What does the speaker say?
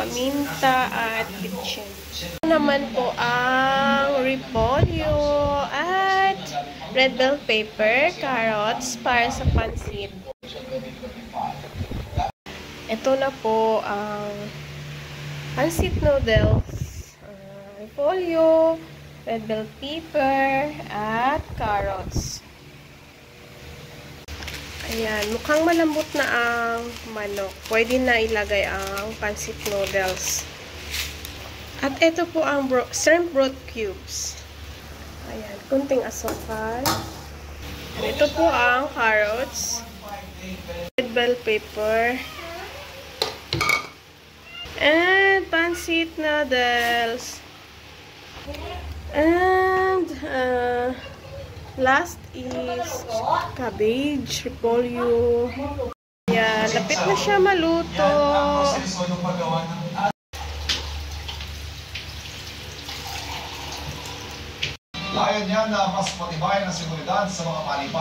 Paminta at kitchen. Ito naman po ang repolyo at red bell pepper, carrots para sa pansit. Ito na po ang pansit noodles, repolyo, red bell pepper, at carrots. Ayan, mukhang malambot na ang manok. Pwede na ilagay ang pancit noodles. At ito po ang shrimp broth cubes. Ayan, kunting asukal. At ito po ang carrots, red bell pepper, and pancit noodles. And last is cabbage, repolyo. Ayan, lapit na siya maluto. Layan niya na mas matibay na seguridad sa mga paliparan.